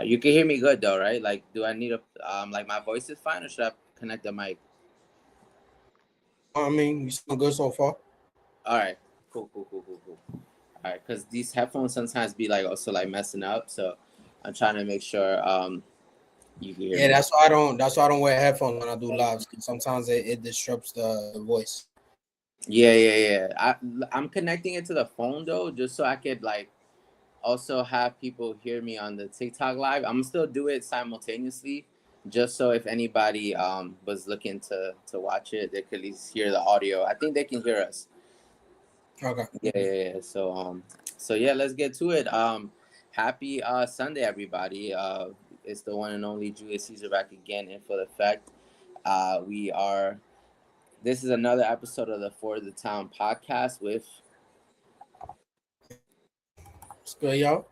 You can hear me good though, right? Like, do I need a like my voice is fine, or should I connect the mic? I mean, you sound good so far. All right, cool. All right, because these headphones sometimes be like also like messing up, so I'm trying to make sure you can hear Yeah, me. that's why I don't. That's why I don't wear headphones when I do lives. Sometimes it disrupts the voice. Yeah. I'm connecting it to the phone though, just so I could like also have people hear me on the TikTok live. I'm still do it simultaneously, just so if anybody was looking to watch it, they could at least hear the audio. I think they can hear us. Okay. Yeah. So yeah, let's get to it. Happy Sunday, everybody. It's the one and only Julius Caesar back again in full effect. We are. This is another episode of the For the Town podcast with It's good, y'all.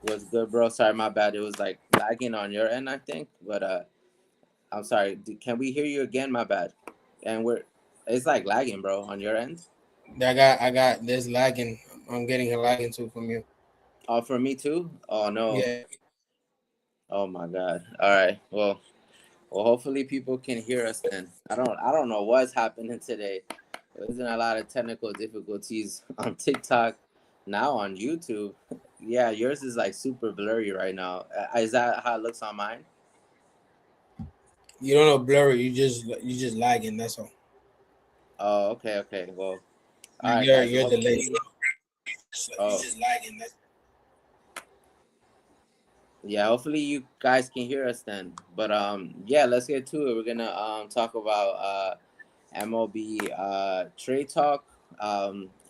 what's good, bro. Sorry, my bad. It was like lagging on your end, I think. But I'm sorry. Can we hear you again? My bad. And it's like lagging, bro, on your end. I got this lagging. I'm getting a lagging too from you. Oh, for me too. Oh no. Yeah. Oh my God. All right. Well, hopefully people can hear us then. I don't know what's happening today. There's been a lot of technical difficulties on TikTok, now on YouTube. Yeah, yours is like super blurry right now. Is that how it looks on mine? You don't know blurry. You just lagging. That's all. Oh, okay. Well, all right, You're guys. you're delayed. Hopefully, So you oh just lagging. yeah, hopefully you guys can hear us then. But yeah, let's get to it. We're gonna talk about MLB trade talk.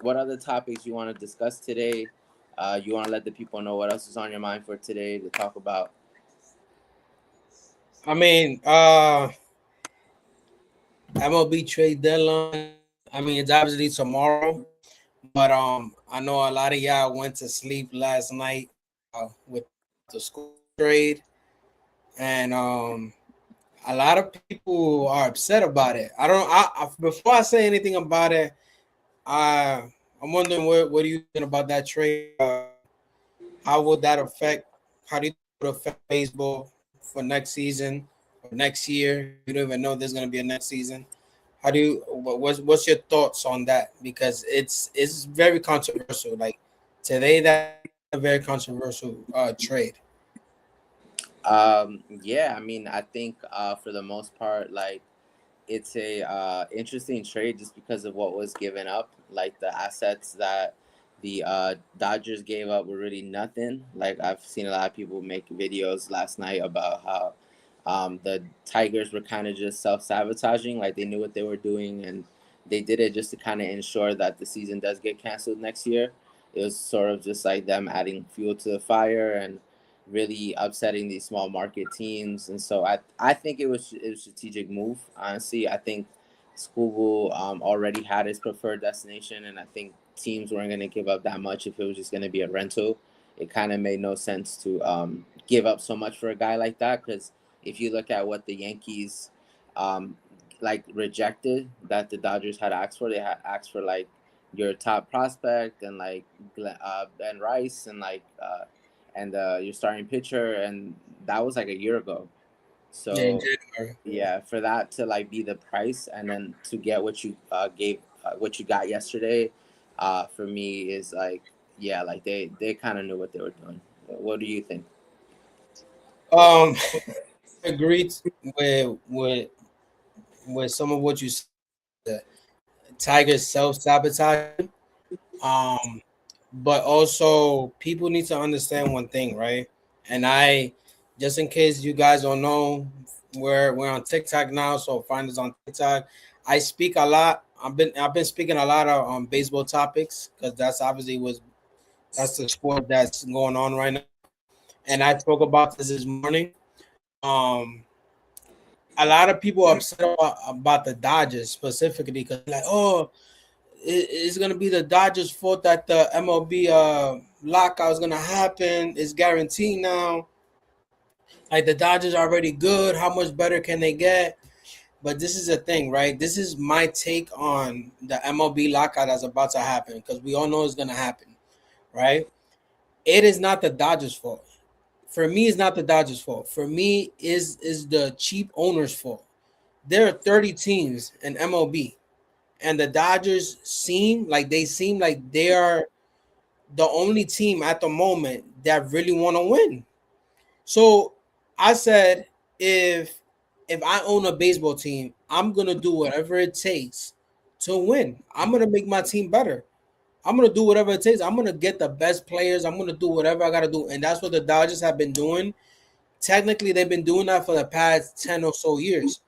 What other topics you want to discuss today? You want to let the people know what else is on your mind for today to talk about? I mean, MLB trade deadline. I mean, it's obviously tomorrow, but I know a lot of y'all went to sleep last night with the school trade, and a lot of people are upset about it. I don't. Before I say anything about it, I'm wondering what do you think about that trade? How would that affect? How do you think it would affect baseball for next season or next year? You don't even know there's going to be a next season. How do you? What's your thoughts on that? Because it's very controversial. Like today, that's a very controversial trade. Yeah, I mean, I think for the most part, like it's a interesting trade just because of what was given up. Like the assets that the Dodgers gave up were really nothing. Like I've seen a lot of people make videos last night about how the Tigers were kind of just self sabotaging. Like they knew what they were doing and they did it just to kind of ensure that the season does get canceled next year. It was sort of just like them adding fuel to the fire and really upsetting these small market teams. And so I think it was a strategic move. Honestly, I think Skubal already had his preferred destination, and I think teams weren't going to give up that much if it was just going to be a rental. It kind of made no sense to give up so much for a guy like that because if you look at what the Yankees um, like rejected that the Dodgers had asked for, they had asked for like your top prospect and like Ben Rice and like and your starting pitcher, and that was like a year ago. Yeah, in So January. yeah, for that to like be the price, and then to get what you gave, what you got yesterday, for me is like yeah, like they kind of knew what they were doing. What do you think? Um, I agreed with some of what you said. The Tigers self sabotaging. Um, but also people need to understand one thing, right? And just in case you guys don't know, we're on TikTok now, so find us on TikTok. I speak a lot. I've been speaking a lot of baseball topics because that's the sport that's going on right now. And I spoke about this morning. Um, a lot of people are upset about the Dodgers specifically because like, oh, it's gonna be the Dodgers' fault that the MLB lockout is gonna happen. It's guaranteed now. Like the Dodgers are already good. How much better can they get? But this is the thing, right? This is my take on the MLB lockout that's about to happen because we all know it's gonna happen, right? it is not the Dodgers' fault. For me, it's not the Dodgers' fault. For me, is the cheap owners' fault. There are 30 teams in MLB, and the Dodgers seem like they are the only team at the moment that really want to win. So I said, if if I own a baseball team, I'm gonna do whatever it takes to win. I'm gonna make my team better. I'm gonna do whatever it takes. I'm gonna get the best players. I'm gonna do whatever I gotta do, and that's what the Dodgers have been doing. Technically, they've been doing that for the past 10 or so years.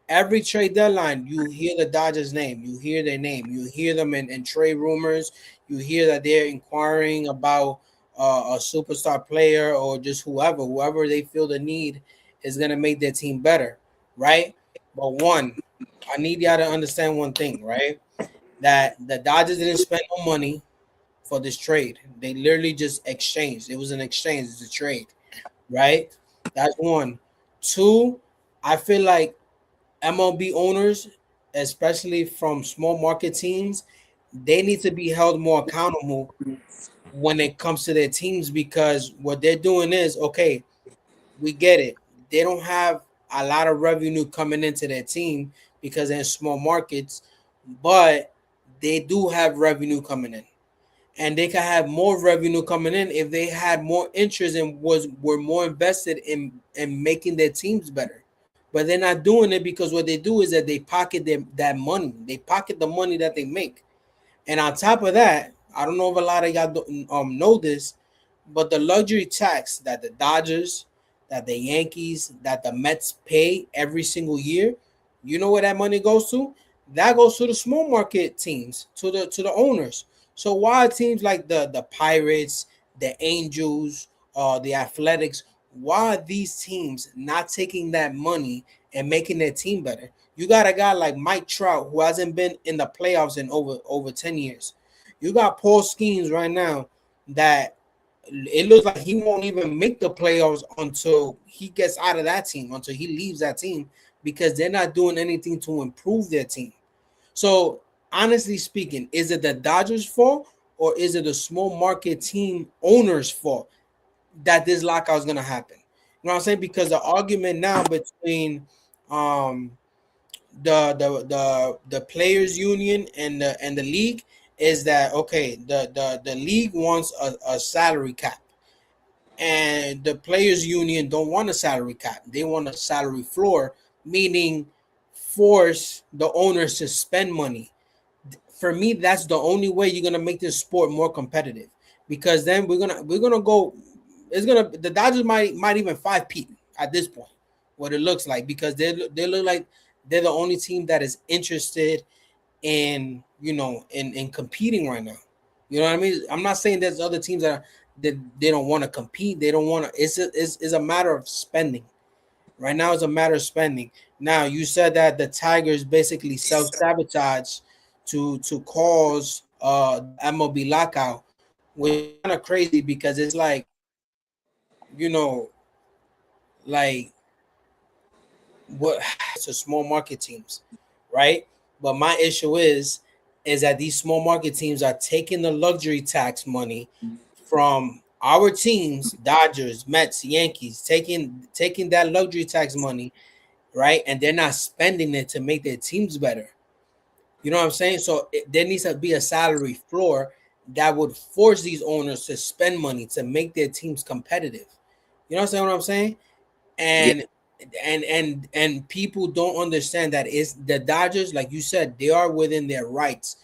Every trade deadline, you hear the Dodgers name, you hear their name, you hear them in trade rumors, you hear that they're inquiring about a superstar player or just whoever they feel the need is going to make their team better, right? But one, I need y'all to understand one thing, right? That the Dodgers didn't spend no money for this trade. They literally just exchanged. It was an exchange, it's a trade, right? That's one. Two, I feel like MLB owners, especially from small market teams, they need to be held more accountable when it comes to their teams, because what they're doing is okay, we get it. They don't have a lot of revenue coming into their team because they're in small markets, but they do have revenue coming in. And they can have more revenue coming in if they had more interest and were more invested in making their teams better. But they're not doing it because what they do is that they pocket that money. They pocket the money that they make. And on top of that, I don't know if a lot of y'all know this, but the luxury tax that the Dodgers, that the Yankees, that the Mets pay every single year, you know where that money goes to? That goes to the small market teams, to the owners. So why teams like the Pirates, the Angels, the Athletics, why are these teams not taking that money and making their team better? You got a guy like Mike Trout who hasn't been in the playoffs in over 10 years. You got Paul Skeens right now that it looks like he won't even make the playoffs until he gets out of that team, until he leaves that team, because they're not doing anything to improve their team. So, honestly speaking, is it the Dodgers' fault or is it the small market team owners' fault that this lockout is going to happen? You know what I'm saying? Because the argument now between um the players union and the league is that okay, the league wants a salary cap, and the players union don't want a salary cap. They want a salary floor, meaning force the owners to spend money. For me, that's the only way you're gonna make this sport more competitive, because then we're gonna go. It's gonna the Dodgers might even 5-peat at this point, what it looks like, because they look like they're the only team that is interested in in competing right now. You know what I mean? I'm not saying there's other teams that they don't want to compete. They don't want to. It's a matter of spending. Right now, it's a matter of spending. Now, you said that the Tigers basically self sabotage to cause MLB lockout, which is kind of crazy because it's like, you know like what to small market teams, right? But my issue is that these small market teams are taking the luxury tax money from our teams, Dodgers, Mets, Yankees, taking that luxury tax money, right? And they're not spending it to make their teams better. You know what I'm saying? So there needs to be a salary floor that would force these owners to spend money to make their teams competitive. You know what I'm saying? Yeah. And and people don't understand that it's the Dodgers, like you said, they are within their rights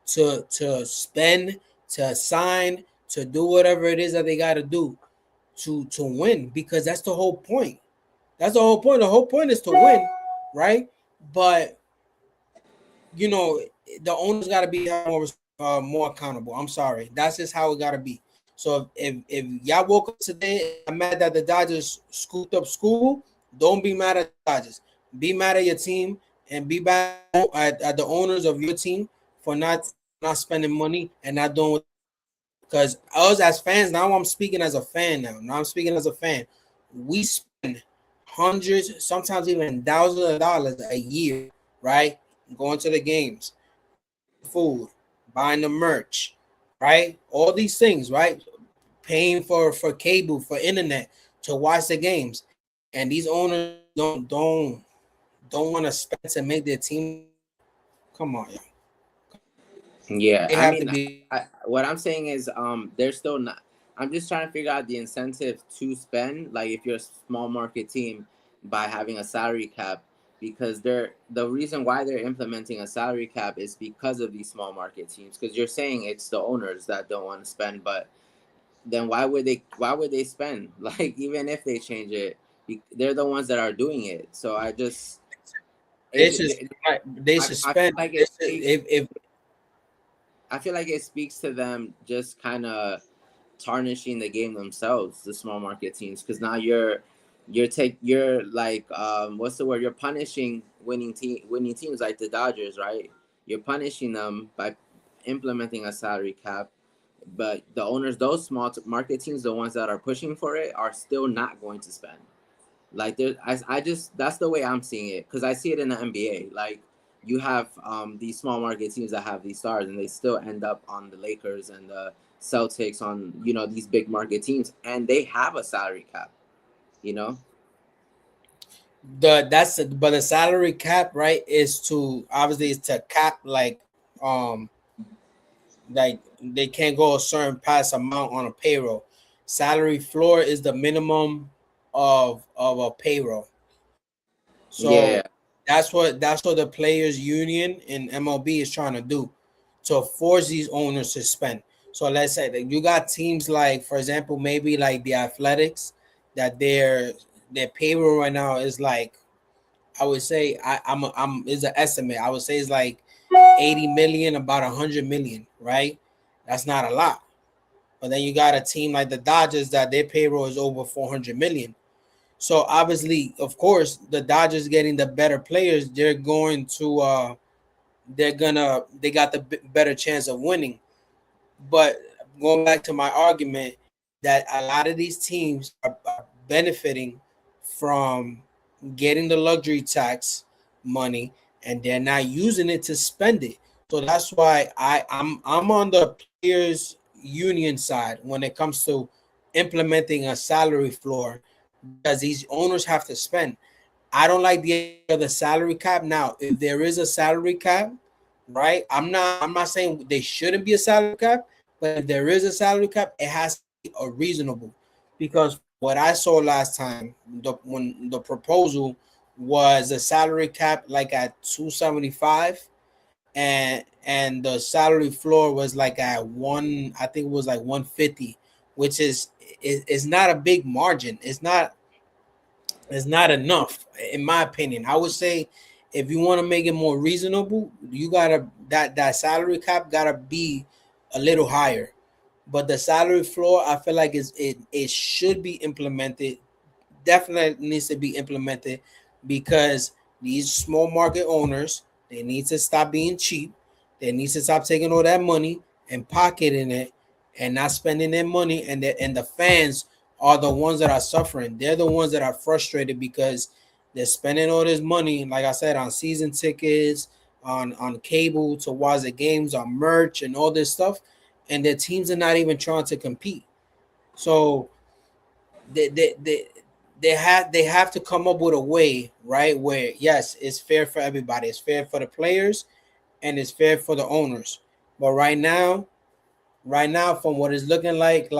to spend, to sign, to do whatever it is that they got to do to win, because that's the whole point. That's the whole point. The whole point is to win, right? But you know, the owners got to be more accountable. I'm sorry, that's just how it got to be. So if y'all woke up today and mad that the Dodgers scooped up school, don't be mad at the Dodgers. Be mad at your team and be mad at the owners of your team for not spending money and not doing. Because us as fans, now I'm speaking as a fan now. Now I'm speaking as a fan. We spend hundreds, sometimes even thousands of dollars a year, right? Going to the games, food, buying the merch, right? All these things, right? paying for cable, for internet to watch the games, and these owners don't want to spend to make their team. Come on, yeah. Yeah, They I have to mean, be. what I'm saying is, they're still not. I'm just trying to figure out the incentive to spend. Like, if you're a small market team, by having a salary cap, because the reason why they're implementing a salary cap is because of these small market teams. Because you're saying it's the owners that don't want to spend, but then why would they spend? Like, even if they change it, they're the ones that are doing it. So I just They it, should it they I feel suspend. like They it should, speaks. if I feel like it speaks to them just kind of tarnishing the game themselves, the small market teams, because now you're like, what's the word? You're punishing winning teams like the Dodgers, right? You're punishing them by implementing a salary cap, but the owners, those small market teams, the ones that are pushing for it, are still not going to spend. Like, there, I just, that's the way I'm seeing it, because I see it in the NBA. Like, you have these small market teams that have these stars, and they still end up on the Lakers and the Celtics, on these big market teams, and they have a salary cap. You know? but the salary cap, right, is to obviously is to cap, um like they can't go a certain past amount on a payroll. Salary floor is the minimum of a payroll. Yeah, So that's what the players union in MLB is trying to do, to force these owners to spend. So let's say that you got teams like, for example, maybe like the Athletics, that their payroll right now is like, I would say, I'm is an estimate. I would say it's like 80 million, about 100 million, right? That's not a lot. But then you got a team like the Dodgers that their payroll is over 400 million. So obviously, of course, the Dodgers getting the better players, they got the better chance of winning. But going back to my argument, that a lot of these teams are benefiting from getting the luxury tax money, and they're not using it to spend it. So that's why I'm on the players union side when it comes to implementing a salary floor, because these owners have to spend. I don't like the idea of the salary cap. Now, if there is a salary cap, right? I'm not saying they shouldn't be a salary cap, but if there is a salary cap, it has to be a reasonable. Because what I saw last time, when the proposal was a salary cap like at 275, and the salary floor was like at one, I think it was like 150, which is not a big margin. It's not enough, in my opinion. I would say, if you want to make it more reasonable, you gotta, that salary cap gotta be a little higher. But the salary floor, I feel like it should be implemented. Definitely needs to be implemented, because these small market owners, they need to stop being cheap. They need to stop taking all that money and pocketing it, and not spending their money. And the fans are the ones that are suffering. They're the ones that are frustrated, because they're spending all this money, like I said, on season tickets, on cable to watch the games, on merch and all this stuff, and their teams are not even trying to compete. So they they they they have to come up with a way, right, where yes, it's fair for everybody. It's fair for the players, and it's fair for the owners. But right now, from what it's looking like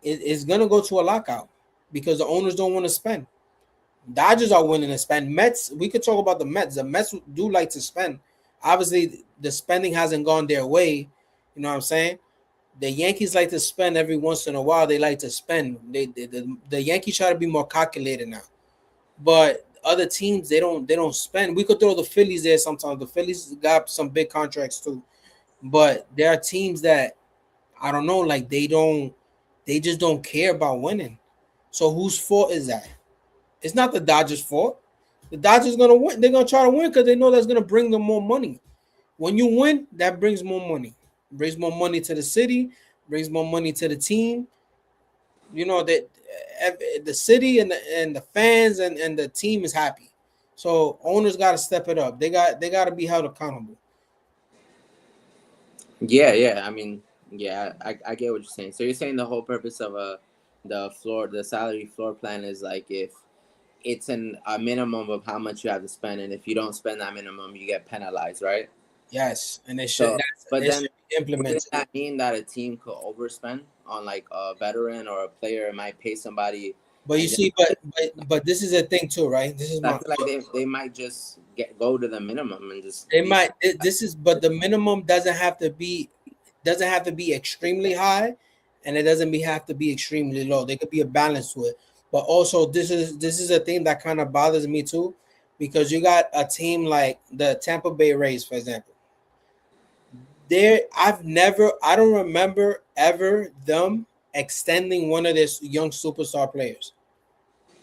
it's gonna go to a lockout, because the owners don't want to spend. Dodgers are willing to spend. Mets, we could talk about the Mets. The Mets do like to spend. Obviously, the spending hasn't gone their way. You know what I'm saying? The Yankees like to spend every once in a while. They like to spend. The Yankees try to be more calculated now. But other teams, they don't spend. We could throw the Phillies there sometimes. The Phillies got some big contracts too. But there are teams that, I don't know, like they just don't care about winning. So whose fault is that? It's not the Dodgers' fault. The Dodgers gonna win. They're gonna try to win because they know that's gonna bring them more money. When you win, that brings more money. Brings more money to the city. Brings more money to the team. You know that the city and the fans and the team is happy. So owners got to step it up. They got to be held accountable. yeah, yeah. I mean, Yeah, I get what you're saying. So you're saying the whole purpose of the salary floor plan is like if it's a minimum of how much you have to spend, and if you don't spend that minimum, you get penalized, right? Yes, and So, but it then should be wouldn't implemented. that mean that a team could overspend on like a veteran or a player might pay somebody But you and see, but this is a thing too, right? This is I my feel like they might just go to the minimum and just they be might this is but the minimum doesn't have to be extremely high, and it doesn't have to be extremely low. There could be a balance to it. But also this is a thing that kind of bothers me too, because you got a team like the Tampa Bay Rays, for example. I don't remember ever them extending one of their young superstar players.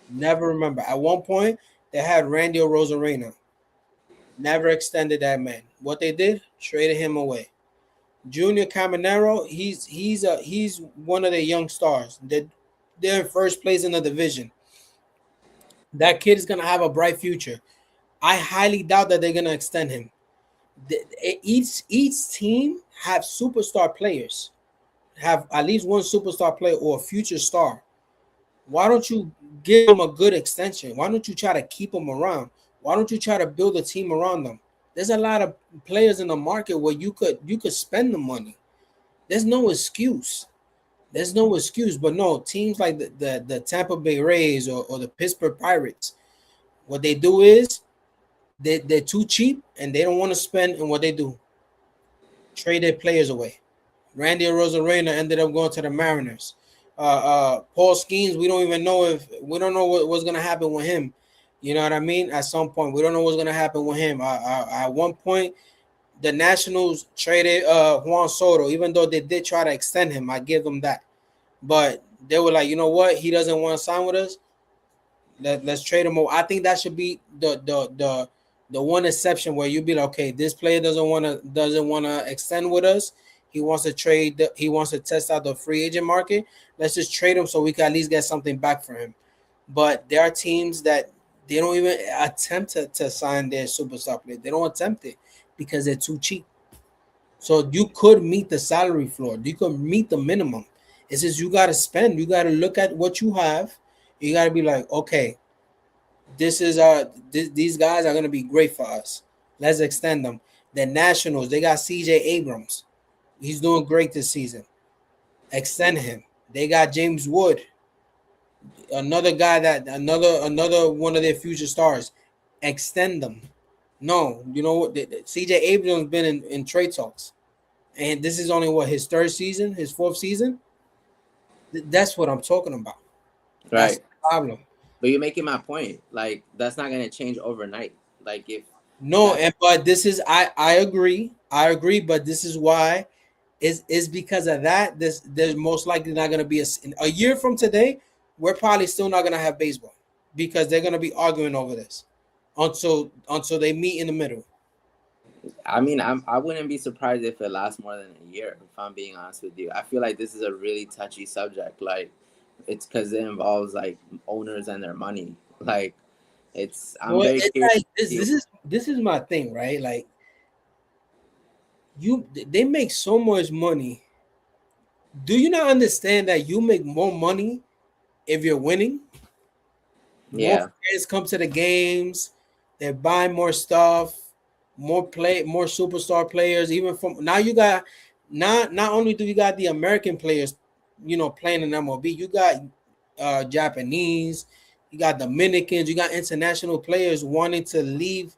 Never remember. At one point, they had Randy Rosarena. Never extended that man. What they did, traded him away. Junior Caminero, he's one of the young stars. They're in first place in the division. That kid is gonna have a bright future. I highly doubt that they're gonna extend him. Each team have superstar players, have at least one superstar player or a future star. Why don't you give them a good extension? Why don't you try to keep them around? Why don't you try to build a team around them? There's a lot of players in the market where you could spend the money. There's no excuse. There's no excuse. But no, teams like the Tampa Bay Rays or the Pittsburgh Pirates, what they do is they're too cheap and they don't want to spend. And what they do, trade their players away. Randy Rosarena ended up going to the Mariners. Paul Skeens, we don't know what's gonna happen with him. You know what I mean? At some point, we don't know what's gonna happen with him. At one point, the Nationals traded Juan Soto, even though they did try to extend him. I give them that, but they were like, you know what? He doesn't want to sign with us. Let's trade him. I think that should be the one exception where you be like, okay, this player doesn't want to extend with us. He wants to trade. He wants to test out the free agent market. Let's just trade him so we can at least get something back for him. But there are teams that they don't even attempt to sign their superstar player. They don't attempt it because they're too cheap. So you could meet the salary floor. You could meet the minimum. It's just you got to spend. You got to look at what you have. You got to be like, okay, these guys are gonna be great for us. Let's extend them. The Nationals, they got C.J. Abrams. He's doing great this season. Extend him. They got James Wood, another guy that another one of their future stars. Extend them. No, you know what? C.J. Abrams been in trade talks, and this is only what his third season, his fourth season. That's what I'm talking about. That's right. the problem. But you're making my point. Like that's not gonna change overnight. Like if No, that and but this is I agree, but this is why is because of that. There's most likely not going to be a year from today. We're probably still not going to have baseball because they're going to be arguing over this until they meet in the middle. I mean, I wouldn't be surprised if it lasts more than a year. If I'm being honest with you, I feel like this is a really touchy subject. Like, it's because it involves like owners and their money. Like, I'm Well, very it's curious like to this. see. This is my thing, right? Like they make so much money. Do you not understand that you make more money if you're winning? More Yeah, fans come to the games. They're buying more stuff, more superstar players. Even from now, you got not only do you got the American players, playing in MLB. You got Japanese, you got Dominicans, you got international players wanting to leave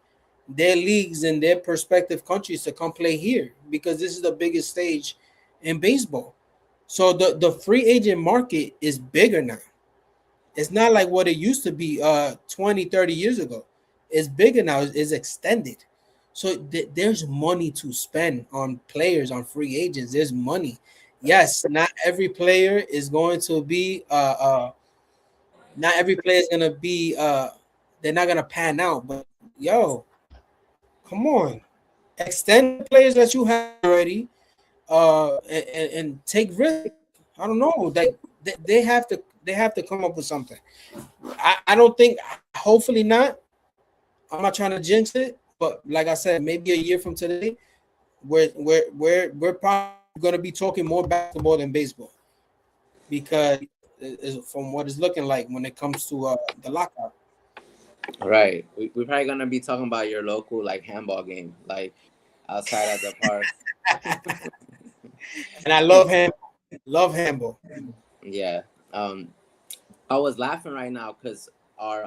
their leagues and their prospective countries to come play here because this is the biggest stage in baseball. So the free agent market is bigger now. It's not like what it used to be 20, 30 years ago. It's bigger now. It's extended. So there's money to spend on players, on free agents. There's money. Yes, not every player is gonna be they're not gonna pan out, but yo, come on. Extend the players that you have already, and take risk. I don't know. They have to come up with something. I don't think. Hopefully not. I'm not trying to jinx it, but like I said, maybe a year from today, we're probably gonna be talking more basketball than baseball because from what it's looking like when it comes to the lockout. Right. We're probably gonna be talking about your local like handball game, like outside at the park. And I love handball. Yeah. Um, I was laughing right now because our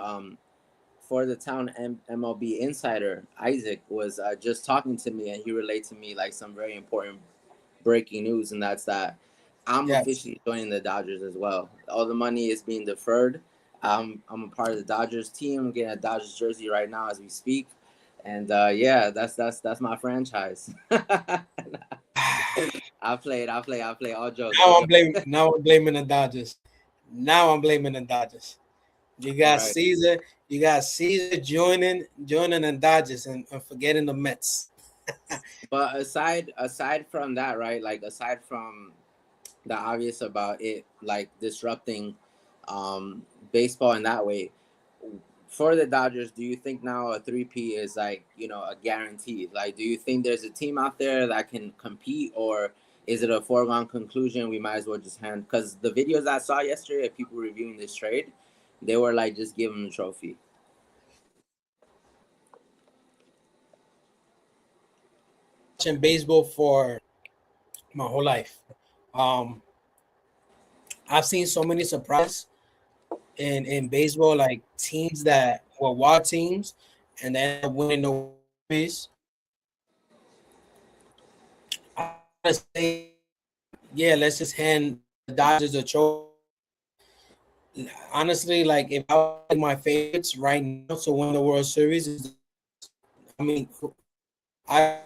for the town MLB insider Isaac was just talking to me, and he relayed to me like some very important breaking news, and that's that I'm Yes. officially joining the Dodgers as well. All the money is being deferred. I'm a part of the Dodgers team. I'm getting a Dodgers jersey right now as we speak, and yeah, that's my franchise. I play. All jokes, all jokes. Now I'm blaming the Dodgers. Now I'm blaming the Dodgers. You got Right. Caesar. You got Caesar joining the Dodgers and forgetting the Mets. But aside from that, right? Like aside from the obvious about it, like disrupting baseball in that way, for the Dodgers, do you think now a 3P is like, a guarantee? Like, do you think there's a team out there that can compete, or is it a foregone conclusion? We might as well just hand, because the videos I saw yesterday of people reviewing this trade, they were like, just give them the trophy. Watching baseball for my whole life. Um, I've seen so many surprises in baseball, like teams that were wild teams and they end up winning the series. I would say, yeah, let's just hand the Dodgers a trophy. Honestly, like if I was like my favorites right now to win the World Series, I mean, I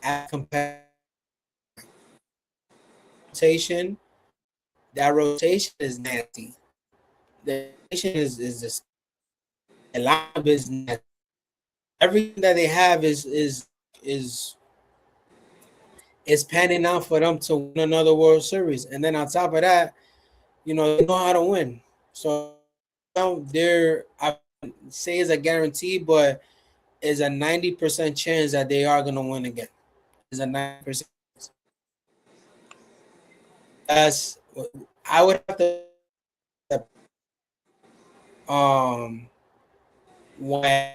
as competition, that rotation is nasty. The rotation is just a lot of business. Everything that they have is is panning out for them to win another World Series. And then on top of that, they know how to win. So they're, I say it's a guarantee, but it's a 90% chance that they are gonna win again. It's a 90%. That's I would have to um when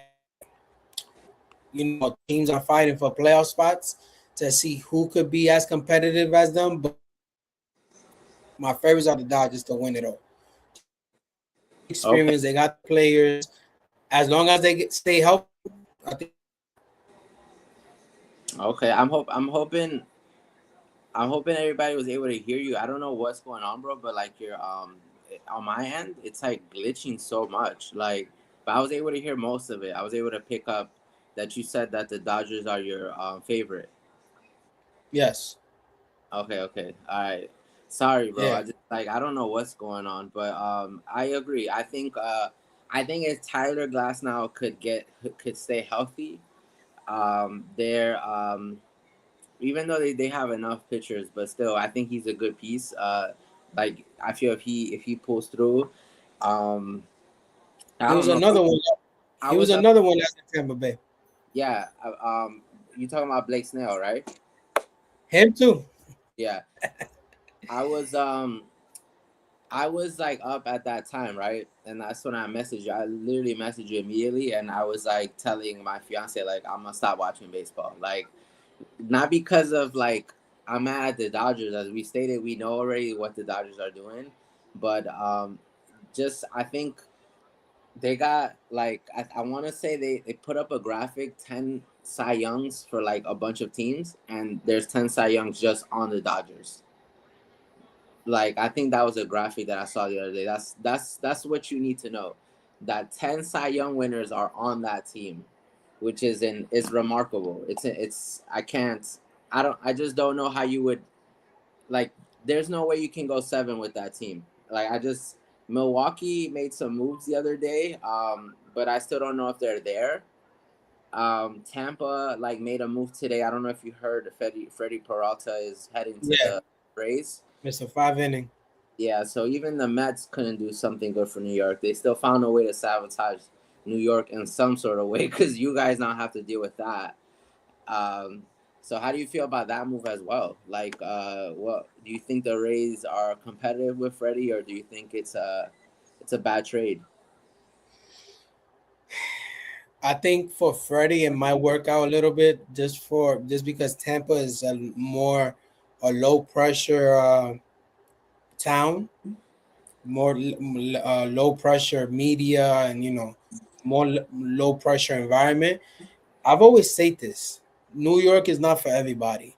teams are fighting for playoff spots to see who could be as competitive as them. But my favorites are the Dodgers to win it all. Okay. Experience, they got players. As long as they stay healthy, I think. Okay. I'm hoping everybody was able to hear you. I don't know what's going on, bro, but like your on my end, it's like glitching so much. Like, but I was able to hear most of it. I was able to pick up that you said that the Dodgers are your favorite. Yes. Okay, okay. All right. Sorry, bro. Yeah. I just like I don't know what's going on, but I agree. I think if Tyler Glass now could stay healthy, they're even though they have enough pitchers, but still, I think he's a good piece. Like I feel if he pulls through, um, I He don't was know. another one. I He was was another one that's in Tampa Bay. yeah. You talking about Blake Snell, right? Him too. Yeah. I was I was like up at that time, right? And that's when I messaged you. I literally messaged you immediately, and I was like telling my fiance like I'm gonna stop watching baseball, like not because of like I'm mad at the Dodgers. As we stated, we know already what the Dodgers are doing, but just I think they got like I want to say they put up a graphic 10 Cy Youngs for like a bunch of teams, and there's 10 Cy Youngs just on the Dodgers. Like I think that was a graphic that I saw the other day. That's what you need to know. That 10 Cy Young winners are on that team, which is remarkable. It's I just don't know how you would like. There's no way you can go 7 with that team. Like Milwaukee made some moves the other day, but I still don't know if they're there. Tampa like made a move today. I don't know if you heard Freddie Peralta is heading to Yeah. the Rays. Mr. 5 inning. Yeah, so even the Mets couldn't do something good for New York. They still found a way to sabotage New York in some sort of way because you guys now have to deal with that. Um, So how do you feel about that move as well? Like, what do you think the Rays are competitive with Freddie, or do you think it's a bad trade? I think for Freddie, it might work out a little bit just because Tampa is a more a low pressure town, more low pressure media, and more low pressure environment. I've always said this: New York is not for everybody.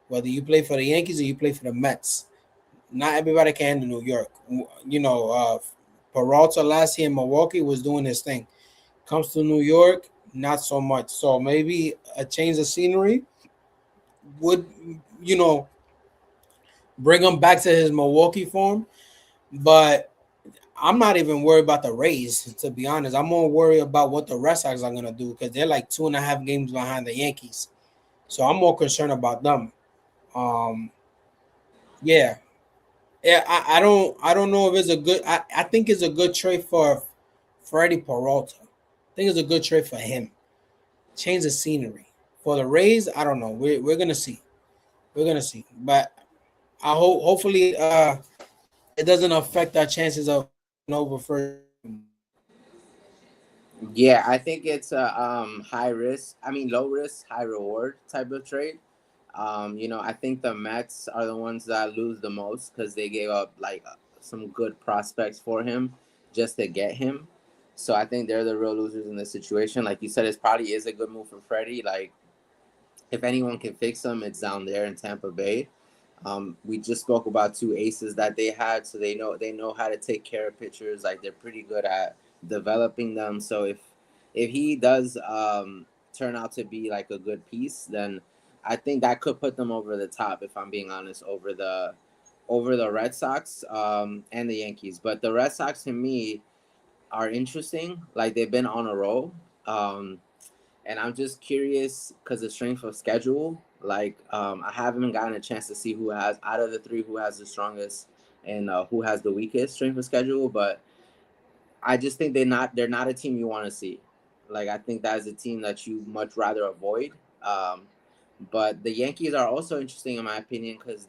Whether you play for the Yankees or you play for the Mets, not everybody can handle New York. Peralta last year in Milwaukee was doing his thing. Comes to New York, not so much. So maybe a change of scenery would, you know, bring him back to his Milwaukee form. But I'm not even worried about the Rays, to be honest. I'm more worried about what the Red Sox are gonna do because they're like 2.5 games behind the Yankees. So I'm more concerned about them. Um, yeah, yeah. I don't know if it's a good. I think it's a good trade for Freddie Peralta. I think it's a good trade for him. Change the scenery. For the Rays, I don't know. We're gonna see. We're gonna see. But I hope hopefully it doesn't affect our chances of over first. Yeah, I think it's a high risk. I mean, low risk, high reward type of trade. I think the Mets are the ones that lose the most because they gave up like some good prospects for him just to get him. So I think they're the real losers in this situation. Like you said, it probably is a good move for Freddie. Like if anyone can fix him, it's down there in Tampa Bay. We just spoke about two aces that they had, so they know how to take care of pitchers. Like they're pretty good at developing them. So if he does turn out to be like a good piece, then I think that could put them over the top. If I'm being honest, over the Red Sox and the Yankees. But the Red Sox to me are interesting. Like they've been on a roll. Um, and I'm just curious because the strength of schedule. Like I haven't gotten a chance to see who has out of the three who has the strongest and who has the weakest strength of schedule. But I just think they're not a team you want to see. Like I think that is a team that you much rather avoid. Um, but the Yankees are also interesting in my opinion because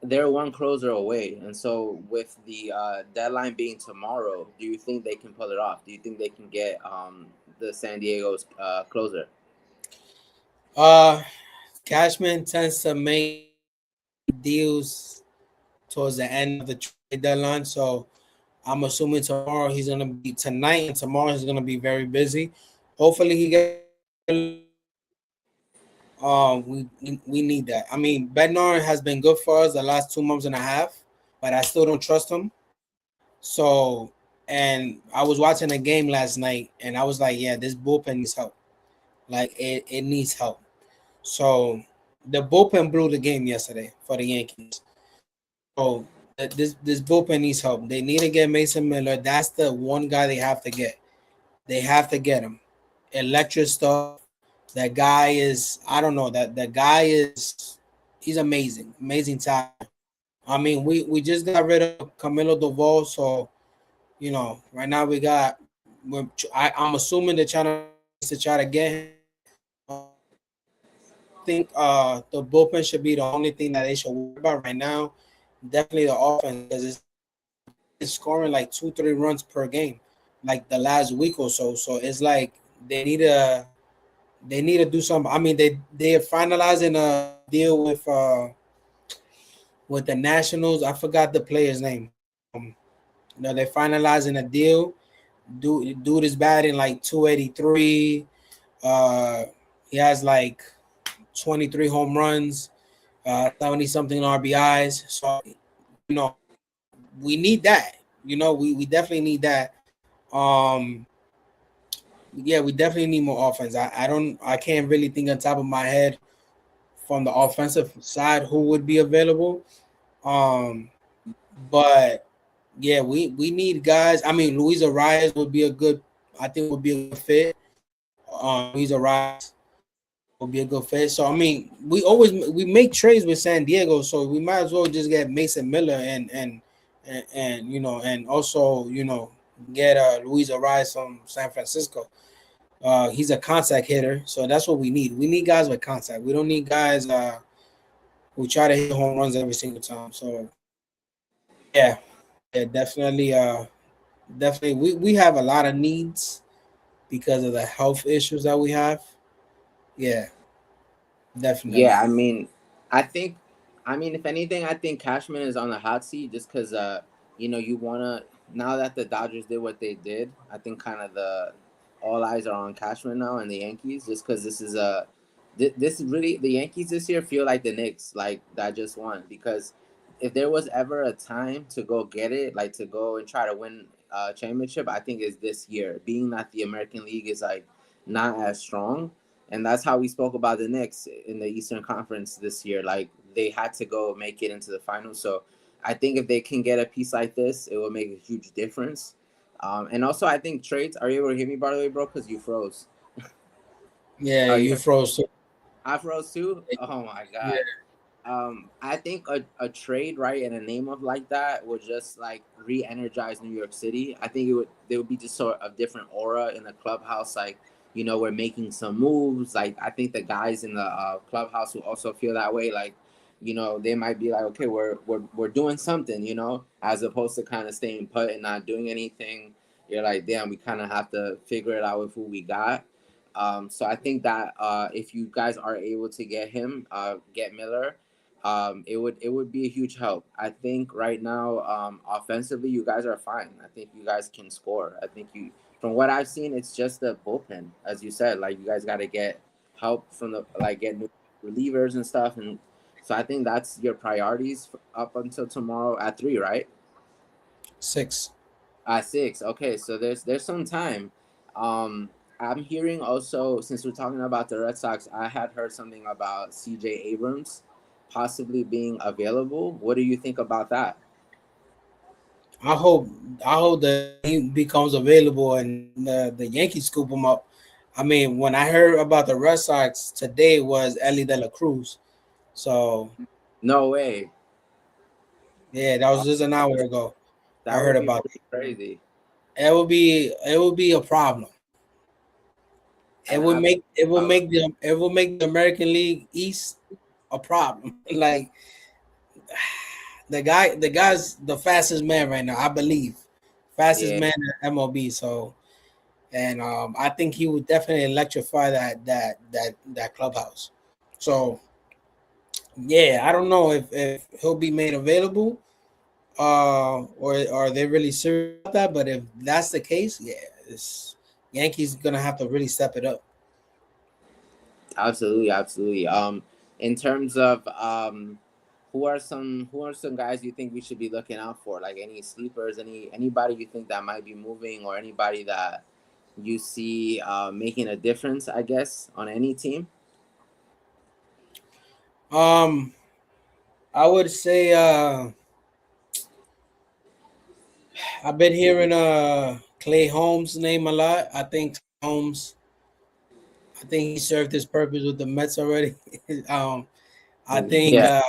they're one closer away. And so, with the deadline being tomorrow, do you think they can pull it off? Do you think they can get the San Diego's closer? Uh, Cashman tends to make deals towards the end of the trade deadline, so I'm assuming tomorrow he's gonna be tonight and tomorrow he's gonna be very busy. Hopefully he gets. We need that. I mean, Bednar has been good for us the last 2 months and a half, but I still don't trust him. So, and I was watching a game last night, and I was like, yeah, this bullpen needs help. Like it needs help. So the bullpen blew the game yesterday for the Yankees. So this bullpen needs help. They need to get Mason Miller. That's the one guy they have to get. They have to get him. Electric stuff. That guy is, I don't know, that guy is, he's amazing, amazing talent. I mean, we just got rid of Camilo Doval, so right now I'm assuming they're try to get him. I think the bullpen should be the only thing that they should worry about right now. Definitely the offense because it's scoring like 2-3 runs per game, like the last week or so. So it's like they need to do something. I mean, they're finalizing a deal with the Nationals. I forgot the player's name. They're finalizing a deal. Dude is batting like 283. Uh, he has like 23 home runs, 70 something RBIs. So you know we need that. We definitely need that. Um, yeah, we definitely need more offense. I can't really think on top of my head from the offensive side who would be available. Um, but yeah, we need guys. I mean, Luis Arias would be a good. I think would be a good fit. Luis Arias would be a good fit. So I mean, we make trades with San Diego, so we might as well just get Mason Miller and and also get Luis Arias from San Francisco. He's a contact hitter, so that's what we need. We need guys with contact. We don't need guys who try to hit home runs every single time. So yeah, yeah, definitely. Definitely, we have a lot of needs because of the health issues that we have. Yeah, Yeah, definitely. I mean, I think, I mean, if anything, I think Cashman is on the hot seat just because, you wanna now that the Dodgers did what they did. I think kind of the all eyes are on Cashman now and the Yankees, just because this is this really the Yankees this year feel like the Knicks, like that just won. Because if there was ever a time to go get it, like to go and try to win a championship, I think is this year. Being that the American League is like not as strong, and that's how we spoke about the Knicks in the Eastern Conference this year. Like they had to go make it into the finals. So I think if they can get a piece like this, it will make a huge difference. And also, I think trades. Are you able to hear me, by the way, bro? Because you froze. Yeah, Oh, you you heard? froze. Too. I froze too. Oh my Yeah, god. I think a trade, right, and a name of like that would just like re-energize New York City. I think there would be just sort of different aura in the clubhouse. Like, we're making some moves. Like, I think the guys in the clubhouse will also feel that way. Like, they might be like, okay, we're doing something, as opposed to kind of staying put and not doing anything. You're like, damn, we kind of have to figure it out with who we got. So I think that if you guys are able to get him, get Miller, it would be a huge help. I think right now, offensively, you guys are fine. I think you guys can score. I think from what I've seen, it's just the bullpen, as you said. Like you guys got to get help from the get new relievers and stuff, and so I think that's your priorities up until tomorrow at 3, right? 6. At 6. Okay, so there's some time. I'm hearing also, since we're talking about the Red Sox, I had heard something about CJ Abrams possibly being available. What do you think about that? I hope I hope that he becomes available and the Yankees scoop him up. I mean, when I heard about the Red Sox today was Ellie De La Cruz. So No way. yeah, that was Uh, just an hour ago. I that heard would be about pretty crazy. it. Will be a problem. And I, It will make the American League East a problem. Like the guy's the fastest man right now, I believe. Fastest yeah, man at MLB. So and I think he would definitely electrify that clubhouse. So yeah, I don't know if he'll be made available, or are they really serious about that? But if that's the case, yeah, it's Yankees gonna have to really step it up. absolutely, absolutely. In terms of who are some guys you think we should be looking out for? Like any sleepers, anybody you think that might be moving, or anybody that you see making a difference, I guess, on any team? Um, I would say I've been hearing Clay Holmes' name a lot. I think he served his purpose with the Mets already. um, I think Yeah, uh,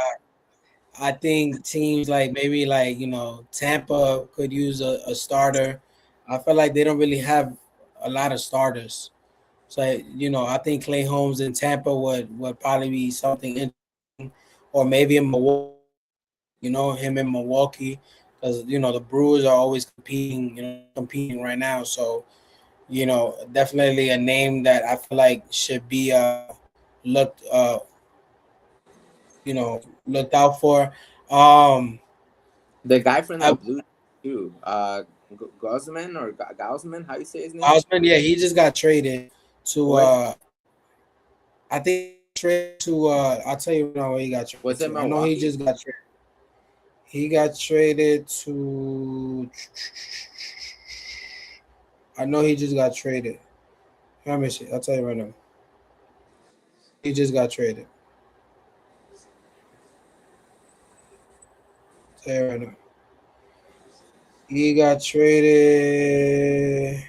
I think teams like maybe like Tampa could use a starter. I feel like they don't really have a lot of starters. So I think Clay Holmes in Tampa would probably be something interesting, or maybe in Milwaukee. Him in Milwaukee, because the Brewers are always competing. Competing right now. So definitely a name that I feel like should be looked looked out for. Um, the guy from the I, Blues too, Gosman or Gausman, how you say his name? Osman, yeah, he just got traded to Where I think traded to I'll tell you now where he got traded was it? to. I know he Milwaukee? just got traded. He got traded to I know he just got traded. Let me see. I'll tell you right now. He just got traded. I'll tell you right now. He got traded.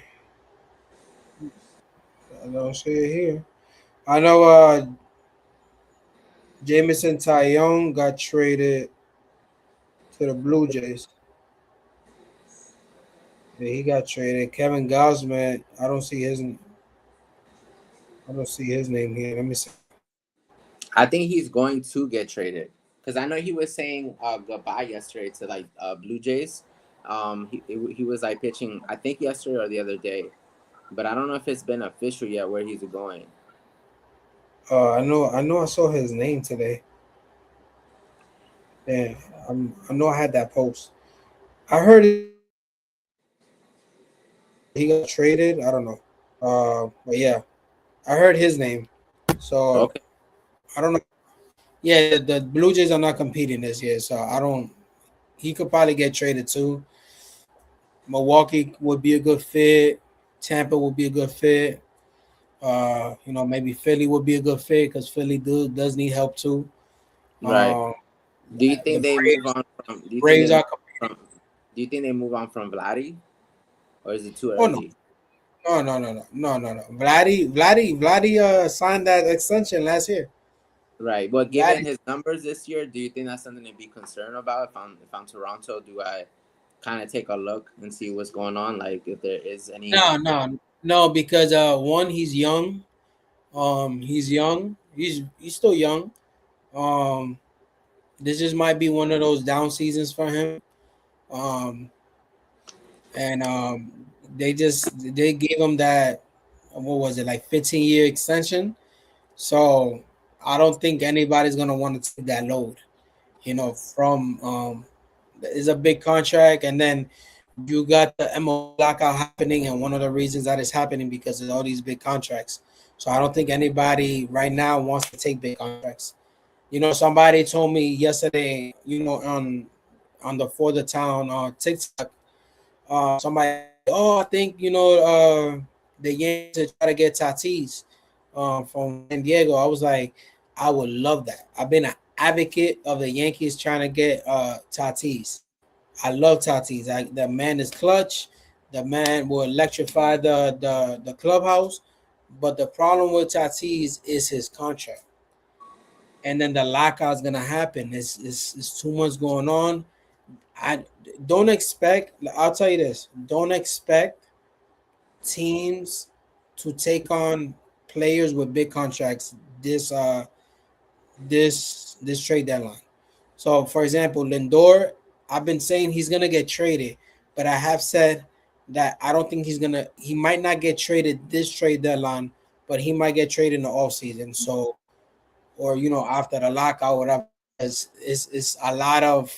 I don't see it here. I know Jameson Tyone got traded to the Blue Jays. Yeah, he got traded. Kevin Gausman, I don't see his. I don't see his name here. Let me see. I think he's going to get traded because I know he was saying goodbye yesterday to like Blue Jays. He was like pitching, I think yesterday or the other day, but I don't know if it's been official yet where he's going. I know I saw his name today. Yeah, I know I had that post. I heard he got traded. I don't know. But yeah, I heard his name. So Okay, I don't know. Yeah, the Blue Jays are not competing this year, so I don't. He could probably get traded too. Milwaukee would be a good fit. Tampa would be a good fit. Maybe Philly would be a good fit because Philly does need help too. right. Um, Do you the think they move Braves, on from? Do you think they Braves move are. from? Do you think they move on from Vladdy, or is it too Oh no, early? no. Vladdy signed that extension last year. Right. But given Vladdy, his numbers this year, do you think that's something to be concerned about? If I'm Toronto, do I kind of take a look and see what's going on? Like if there is any. no, because one, he's young. He's young. He's still young. Um, this just might be one of those down seasons for him. Um, and they gave him that, what was it, like 15-year extension. So I don't think anybody's gonna want to take that load. From it's a big contract, and then you got the MO lockout happening, and one of the reasons that is happening because of all these big contracts. So I don't think anybody right now wants to take big contracts. Somebody told me yesterday, on the For the Town TikTok, somebody, oh, I think the Yankees are try to get Tatis from San Diego. I was like, I would love that. I've been an advocate of the Yankees trying to get Tatis. I love Tatis. The man is clutch. The man will electrify the clubhouse. But the problem with Tatis is his contract. And then the lockout is gonna happen. It's 2 months going on. I don't expect. I'll tell you this. Don't expect teams to take on players with big contracts this this trade deadline. So, for example, Lindor, I've been saying he's gonna get traded, but I have said that I don't think he might not get traded this trade deadline, but he might get traded in the off season. So, or after the lockout, whatever. It's a lot of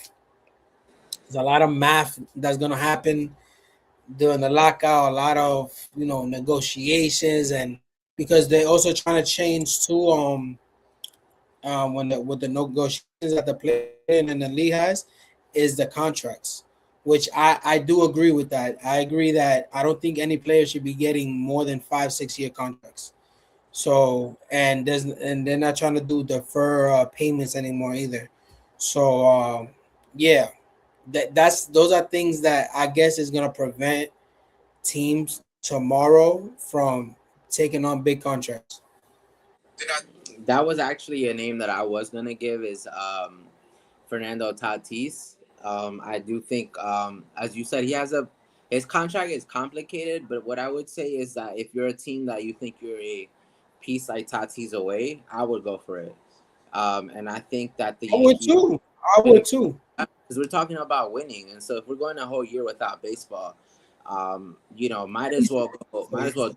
math that's gonna happen during the lockout, a lot of negotiations, and because they're also trying to change too when with the negotiations that the player and the league has is the contracts, which I do agree with that. I agree that I don't think any player should be getting more than 5 6 year contracts. So and they're not trying to do defer payments anymore either. So yeah, those are things that I guess is gonna prevent teams tomorrow from taking on big contracts. That was actually a name that I was gonna give is Fernando Tatis. I do think, as you said, his contract is complicated. But what I would say is that if you're a team that you think you're a piece like Tatis away, I would go for it. And I think that the I would Yankees, too. I would too. because we're talking about winning, and so if we're going a whole year without baseball, might as well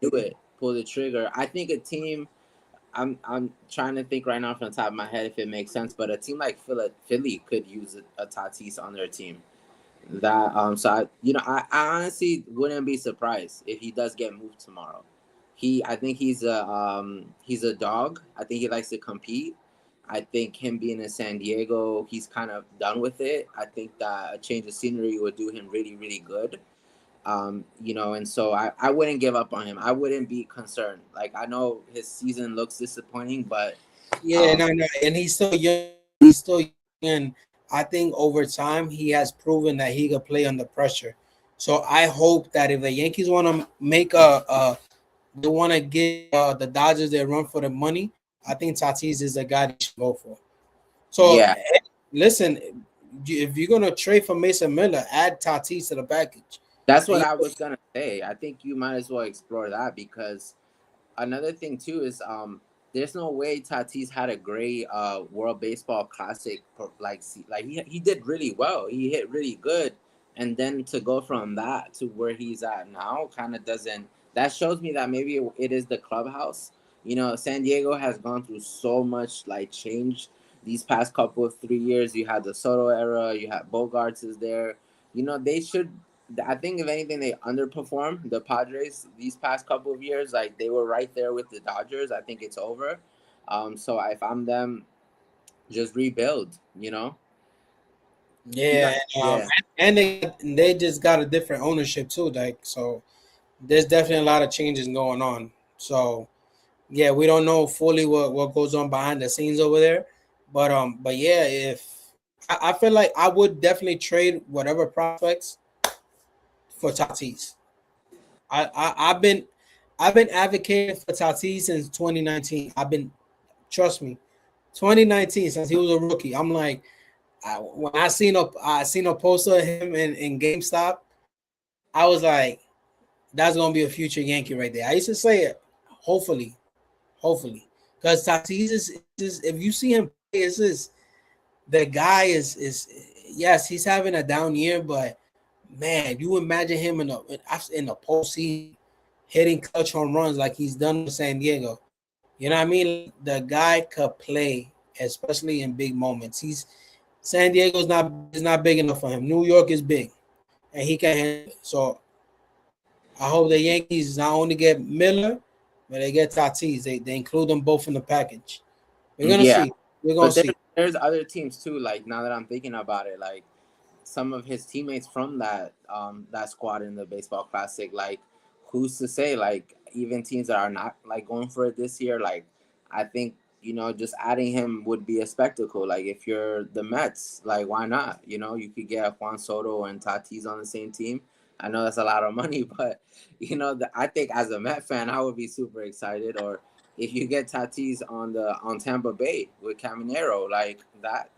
do it, pull the trigger. I think a team. I'm trying to think right now from the top of my head if it makes sense, but a team like Philly could use a Tatis on their team. That so I honestly wouldn't be surprised if he does get moved tomorrow. I think he's a dog. I think he likes to compete. I think him being in San Diego, he's kind of done with it. I think that a change of scenery would do him really, really good. And so I wouldn't give up on him. I wouldn't be concerned. Like I know his season looks disappointing, but Yeah, um, no, and he's still young. He's still young, and I think over time he has proven that he can play under pressure. So I hope that if the Yankees want to make they want to give the Dodgers their run for the money, I think Tatis is the guy they should go for. So yeah, listen, if you're gonna trade for Mason Miller, add Tatis to the package. that's what And I was gonna say. I think you might as well explore that because another thing too is there's no way Tatis had a great World Baseball Classic like he did really well. He hit really good, and then to go from that to where he's at now kind of doesn't. That shows me that maybe it is the clubhouse. You know, San Diego has gone through so much like change these past couple of 3 years. You had the Soto era, you had Bogarts is there. You know, they should. I think if anything, they underperformed the Padres these past couple of years. Like they were right there with the Dodgers. I think it's over. So if I'm them, just rebuild. You know. You got Yeah, yeah. and they just got a different ownership too. Like so, there's definitely a lot of changes going on. So yeah, we don't know fully what goes on behind the scenes over there, but yeah, if I feel like I would definitely trade whatever prospects for Tatis. I've been advocating for Tatis since 2019. Trust me, 2019 since he was a rookie. I'm like, when I seen a poster of him in GameStop, I was like, that's gonna be a future Yankee right there. I used to say it, hopefully, because Tatis is if you see him play, the guy is yes, he's having a down year, but man, you imagine him in the postseason hitting clutch home runs like he's done with San Diego. You know what I mean? The guy could play, especially in big moments. He's San Diego's not is not big enough for him. New York is big, and he can handle it. So I hope the Yankees not only get Miller, but they get Tatis. They include them both in the package. We're gonna Yeah, see. We're gonna but see. there's other teams too. Like now that I'm thinking about it, like some of his teammates from that squad in the baseball classic, like who's to say, like even teams that are not like going for it this year, like I think, you know, just adding him would be a spectacle. Like if you're the Mets, like why not? You know, you could get Juan Soto and Tatis on the same team. I know that's a lot of money, but you know, I think as a Met fan, I would be super excited. Or if you get Tatis on Tampa Bay with Caminero, like that,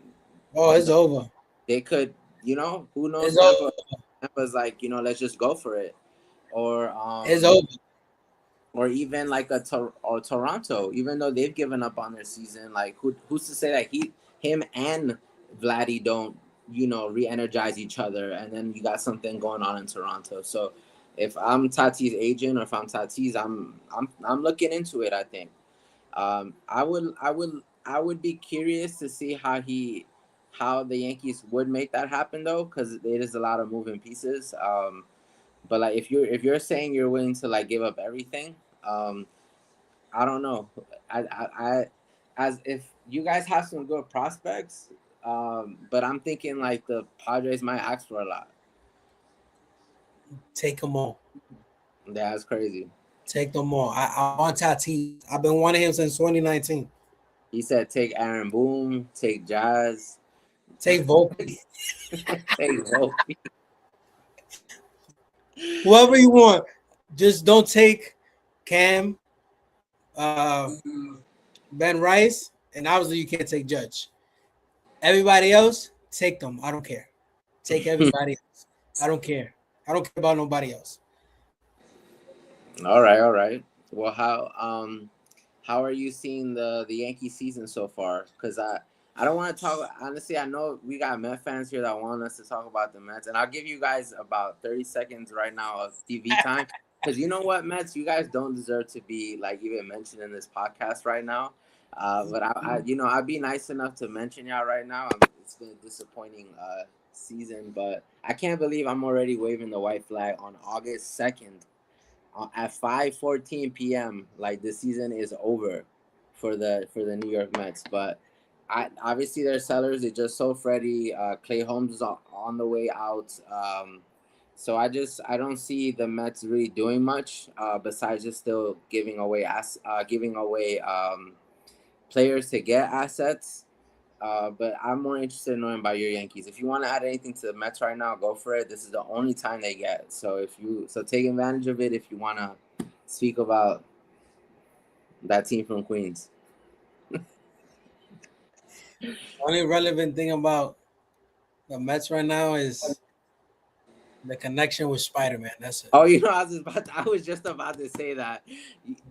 Oh, it's over. they could, you know, who knows? It's over. Tampa's like, you know, let's just go for it. Or It's over. or even like or Toronto, even though they've given up on their season, like who's to say that him and Vladdy don't, you know, re-energize each other, and then you got something going on in Toronto. So if I'm Tatis agent or if I'm Tatis, I'm looking into it. I think I would be curious to see how the Yankees would make that happen though, because it is a lot of moving pieces. But like if you're saying you're willing to like give up everything, um, I don't know. I as if you guys have some good prospects, but I'm thinking like the Padres might ask for a lot. Take them all. That's crazy. Take them all. I want Tatis. I've been wanting him since 2019. He said take Aaron Boone, take Jazz, Take Volpe. take Volpe. Whoever you want. Just don't take Cam, uh, Ben Rice, and obviously you can't take Judge. Everybody else, take them. I don't care. Take everybody else. I don't care. I don't care about nobody else. All right, all right. Well, how are you seeing the Yankee season so far? Because I don't want to talk. Honestly, I know we got Met fans here that want us to talk about the Mets, and I'll give you guys about 30 seconds right now of TV time. Because you know what, Mets, you guys don't deserve to be like even mentioned in this podcast right now. But you know, I'd be nice enough to mention y'all right now. It's been a disappointing season, but I can't believe I'm already waving the white flag on August 2nd at 5:14 p.m. Like the season is over for the New York Mets. But obviously they're sellers. They just sold Freddie. Clay Holmes is on the way out. So I don't see the Mets really doing much besides just still giving away players to get assets. But I'm more interested in knowing about your Yankees. If you want to add anything to the Mets right now, go for it. This is the only time they get. So take advantage of it if you want to speak about that team from Queens. Only relevant thing about the Mets right now is The connection with Spider-Man. That's it. Oh, you know, I was just about to say that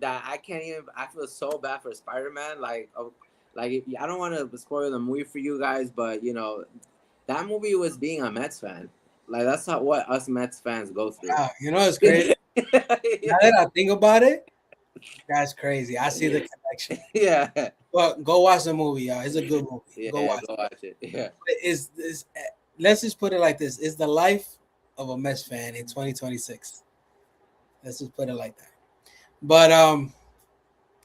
I can't even. I feel so bad for Spider-Man. Like if, I don't want to spoil the movie for you guys, but you know, that movie was being a Mets fan. Like that's not what us Mets fans go through. Wow, you know, it's crazy. Now that I think about it, that's crazy. I see the connection. Yeah. But go watch the movie, y'all. It's a good movie. Yeah, Go watch go watch it. Yeah. it. Is let's just put it like this: it's the life of a Mets fan in 2026. Let's just put it like that. But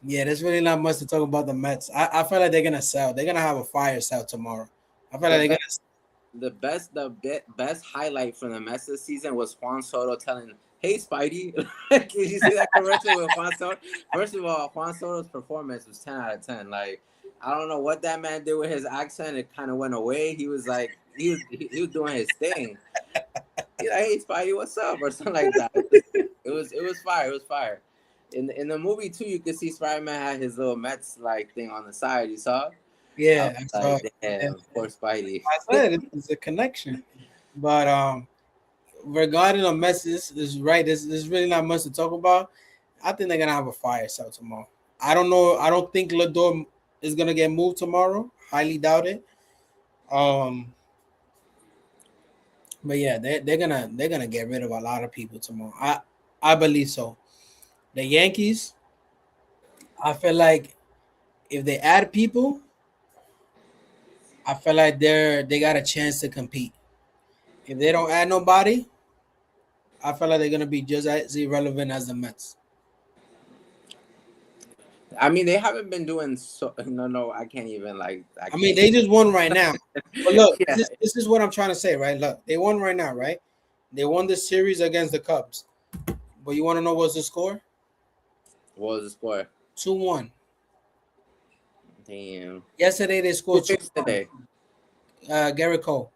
yeah, there's really not much to talk about the Mets. I feel like they're gonna sell. They're gonna have a fire sale tomorrow. I feel like they're best highlight from the Mets this season was Juan Soto telling, "Hey, Spidey." Did you see that commercial with Juan Soto? First of all, Juan Soto's performance was 10 out of 10. Like, I don't know what that man did with his accent. It kind of went away. He was like, he was doing his thing. He's like, "Hey, Spidey, what's up?" or something like that. It was fire. It was fire. In the movie too, you could see Spider-Man had his little Mets like thing on the side. You saw? Yeah, Like, damn, poor Spidey. I said it's a connection. But regarding the Mets, is right. There's really not much to talk about. I think they're gonna have a fire sale tomorrow. I don't know. I don't think Lindor is gonna get moved tomorrow. Highly doubt it. But yeah, they're gonna get rid of a lot of people tomorrow. I believe so. The Yankees, I feel like if they add people, I feel like they got a chance to compete. If they don't add nobody, I feel like they're gonna be just as irrelevant as the Mets. I mean, they haven't been doing so. No, I can't even like. I mean, they just won right now. But look, Yeah. this is what I'm trying to say, right? Look, they won right now, right? They won the series against the Cubs. But you want to know what's the score? What was the score? 2-1. Damn. Yesterday they Who scored 2 fixed today? Garrett Cole.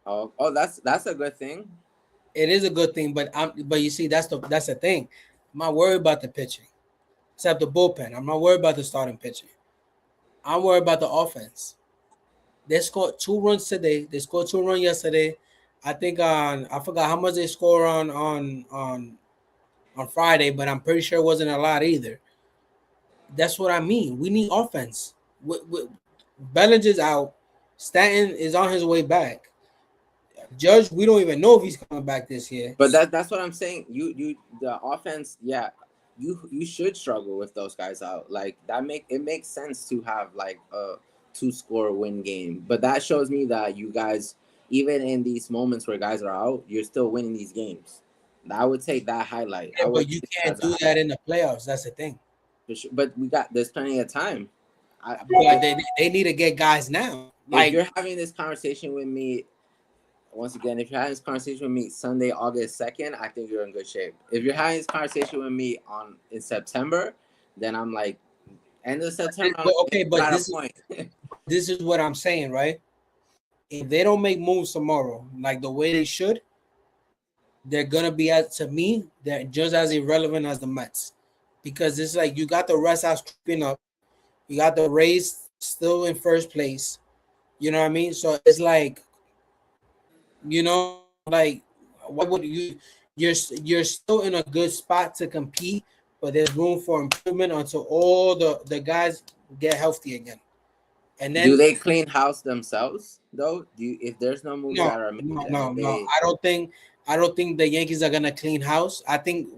Oh, that's a good thing. It is a good thing, but you see, that's the thing. I'm not worried about the pitching, except the bullpen. I'm not worried about the starting pitching. I'm worried about the offense. They scored 2 runs today. They scored 2 runs yesterday. I think I forgot how much they scored on Friday, but I'm pretty sure it wasn't a lot either. That's what I mean. We need offense. Bellinger's out. Stanton is on his way back. Judge, we don't even know if he's coming back this year. But that's what I'm saying. You the offense, yeah. You should struggle with those guys out. Like it makes sense to have like a 2-score win game. But that shows me that you guys, even in these moments where guys are out, you're still winning these games. I would take that highlight. Yeah, but you can't do that in the playoffs. That's the thing. But there's plenty of time. But they need to get guys now. Like, if you're having this conversation with me, once again, if you're having this conversation with me Sunday, August 2nd, I think you're in good shape. If you're having this conversation with me in September, then I'm like, end of September. Okay, but this is what I'm saying, right? If they don't make moves tomorrow, like the way they should, they're gonna be they're just as irrelevant as the Mets, because it's like you got the Red Sox creeping up, you got the Rays still in first place. You know what I mean? So it's like, like, why would you're still in a good spot to compete, but there's room for improvement until all the guys get healthy again. And then do they clean house themselves though? If there's no moves that are made, no. I don't think the Yankees are gonna clean house. I think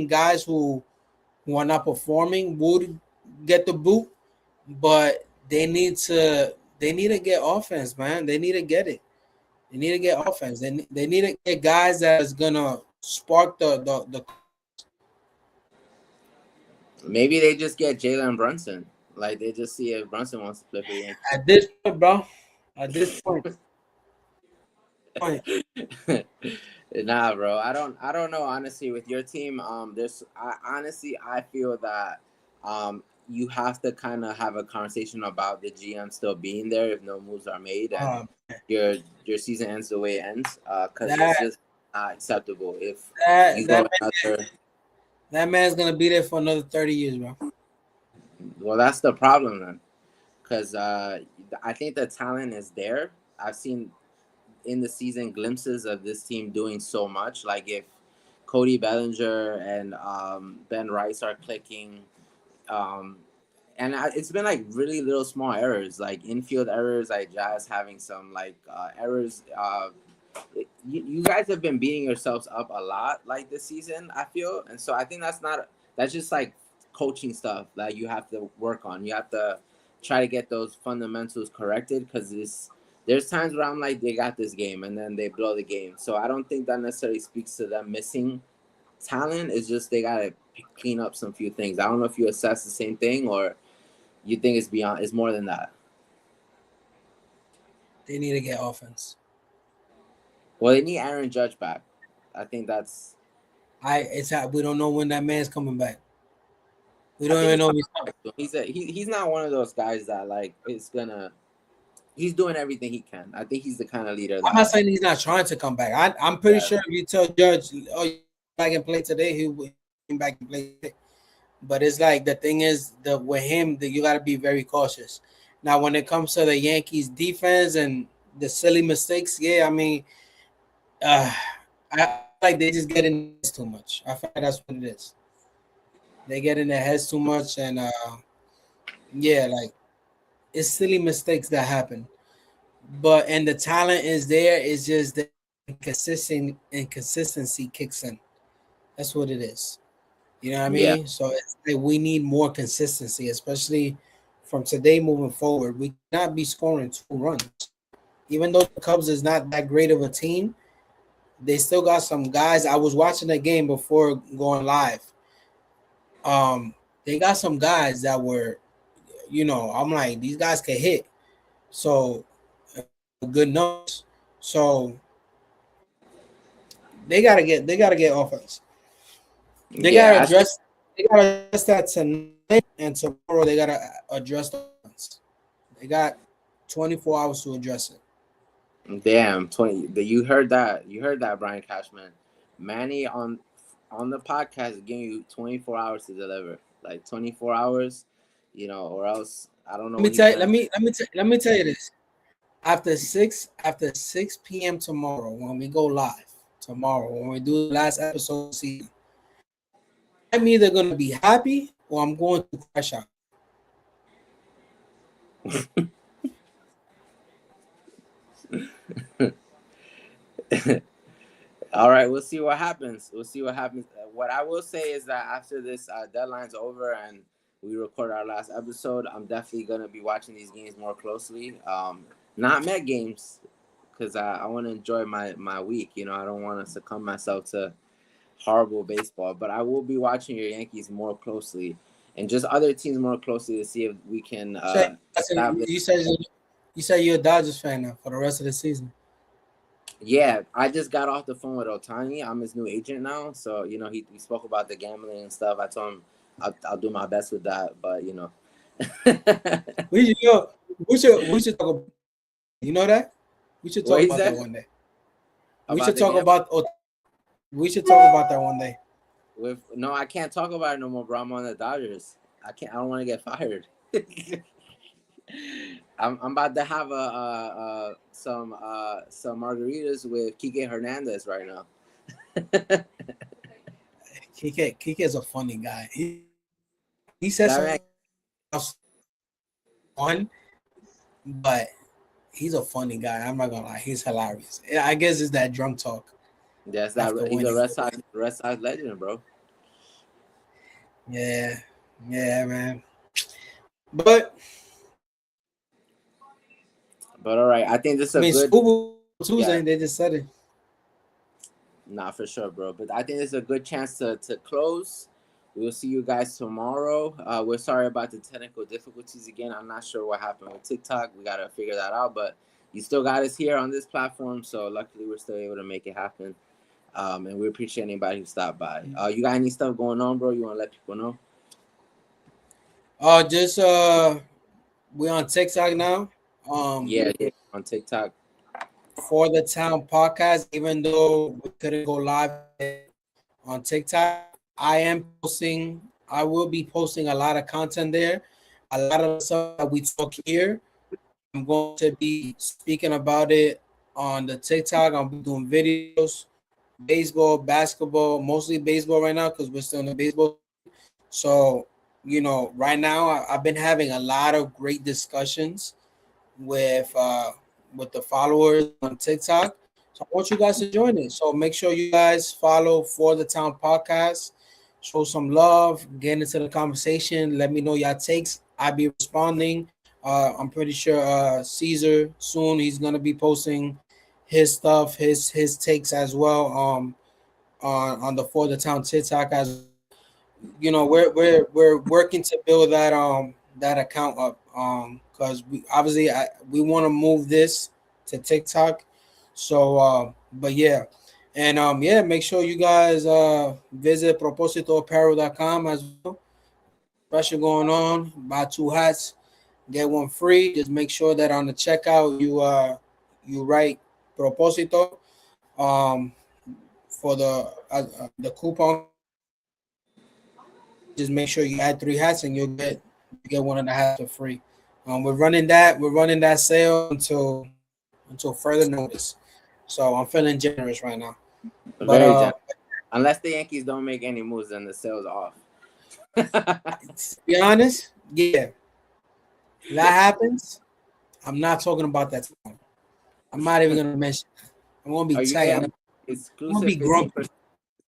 guys who are not performing would get the boot, but they need to get offense, man. They need to get it. They need to get offense. They need to get guys that's gonna spark the. Maybe they just get Jalen Brunson. Like they just see if Brunson wants to play for Yankees. At this point, bro. At this point. Nah, bro. I don't know. Honestly, with your team, I feel that you have to kind of have a conversation about the GM still being there if no moves are made and your season ends the way it ends. Because it's just not acceptable if that man's gonna be there for another 30 years, bro. Well, that's the problem then, because I think the talent is there. I've seen in the season glimpses of this team doing so much. Like if Cody Bellinger and Ben Rice are clicking, um, and it's been like really little small errors, like infield errors, like Jazz having some like errors. You guys have been beating yourselves up a lot like this season, I feel, and so I think that's just like coaching stuff that you have to work on. You have to try to get those fundamentals corrected because there's times where I'm like they got this game and then they blow the game. So I don't think that necessarily speaks to them missing talent. It's just they gotta clean up some few things. I don't know if you assess the same thing or you think it's more than that. They need to get offense. Well, they need Aaron Judge back. I think that's. We don't know when that man's coming back. We don't even know if he's coming. He's not one of those guys that like is gonna. He's doing everything he can. I think he's the kind of leader. I'm not saying he's not trying to come back. I'm pretty sure if you tell Judge, "Oh, you back and play today," he will come back and play today. But it's like the thing is that with him, that you got to be very cautious. Now, when it comes to the Yankees defense and the silly mistakes, yeah, I mean, I like they just get in too much. I feel like that's what it is. They get in their heads too much, and yeah, like it's silly mistakes that happen. But and the talent is there. It's just the inconsistency kicks in. That's what it is. You know what I mean? Yeah. So it's like we need more consistency, especially from today moving forward. We cannot be scoring 2 runs. Even though the Cubs is not that great of a team, they still got some guys. I was watching the game before going live. They got some guys that were, I'm like, these guys can hit. So good numbers. So they gotta get offense. They gotta address that tonight, and tomorrow they gotta address the offense. They got 24 hours to address it. Damn, 20. You heard that? You heard that, Brian Cashman. Manny on the podcast is giving you 24 hours to deliver. Like 24 hours, or else I don't know. Let me tell you this. After 6 p.m. tomorrow, when we go live tomorrow, when we do the last episode of the season, I'm either gonna be happy or I'm going to crash out. All right, we'll see what happens. What I will say is that after this deadline's over and we record our last episode, I'm definitely gonna be watching these games more closely. Not Met games, because I want to enjoy my week. I don't want to succumb myself to horrible baseball, but I will be watching your Yankees more closely and just other teams more closely to see if we can. You said you're a Dodgers fan now for the rest of the season. Yeah, I just got off the phone with Ohtani. I'm his new agent now, so we spoke about the gambling and stuff. I told him I'll do my best with that, but we should talk about. You know that we should talk about that one day. We should talk about that one day. No, I can't talk about it no more, bro. I'm on the Dodgers. I don't want to get fired. I'm about to have some margaritas with Kike Hernandez right now. Kike is a funny guy. He says fun, but he's a funny guy. I'm not gonna lie, he's hilarious. I guess it's that drunk talk. Yes, he's a Red Sox legend, bro. Yeah, man. But all right, I think this is a good Tuesday. Yeah. They just said it. Nah, for sure, bro. But I think this is a good chance to close. We'll see you guys tomorrow. We're sorry about the technical difficulties again. I'm not sure what happened with TikTok. We got to figure that out. But you still got us here on this platform. So luckily, we're still able to make it happen. And we appreciate anybody who stopped by. You got any stuff going on, bro? You want to let people know? Just we're on TikTok now. Yeah, on TikTok. For the Town podcast, even though we couldn't go live on TikTok, I will be posting a lot of content there. A lot of stuff that we talk here, I'm going to be speaking about it on the TikTok. I'll be doing videos, baseball, basketball, mostly baseball right now because we're still in the baseball. So, right now I've been having a lot of great discussions with the followers on TikTok. So I want you guys to join it. So make sure you guys follow For the Town podcast. Show some love, get into the conversation. Let me know your takes. I'll be responding. I'm pretty sure Caesar soon he's gonna be posting his stuff, his takes as well. On the For the Town TikTok as we're working to build that account up because we obviously we want to move this to TikTok. So but yeah. And yeah, make sure you guys visit propositoapparel.com as well. Special going on. Buy 2 hats, get one free. Just make sure that on the checkout you write proposito for the coupon. Just make sure you add 3 hats and you get one of the hats for free. We're running that sale until further notice. So I'm feeling generous right now. But Very generous. Unless the Yankees don't make any moves, then the sale's off. to be honest, yeah, that happens. I'm not talking about that time. I'm not even gonna mention that. I'm gonna be tight. I'm gonna Exclusive be grumpy.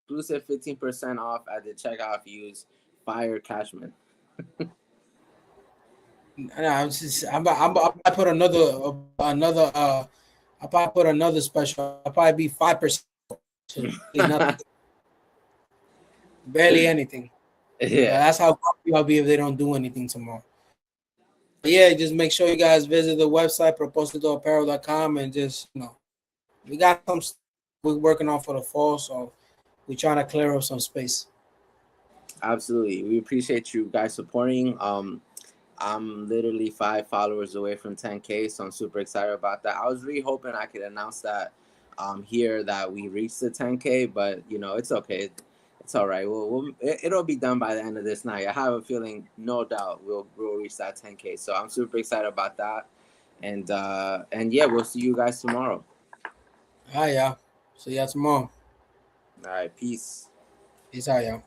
exclusive 15% off at the checkout if you use Fire Cashman. I put I probably put another special. I'll probably be 5%. Barely anything. Yeah, That's how grumpy I'll be if they don't do anything tomorrow. But yeah, just make sure you guys visit the website propositoapparel.com and just we got some stuff we're working on for the fall, so we're trying to clear up some space. absolutely. We appreciate you guys supporting. I'm literally 5 followers away from 10K, so I'm super excited about that. I was really hoping I could announce that here that we reached the 10K, but it's okay. It's all right. It'll be done by the end of this night. I have a feeling, no doubt, we'll reach that 10K. So I'm super excited about that, and yeah, we'll see you guys tomorrow. All right, y'all. See y'all tomorrow. All right, peace. Peace out, y'all.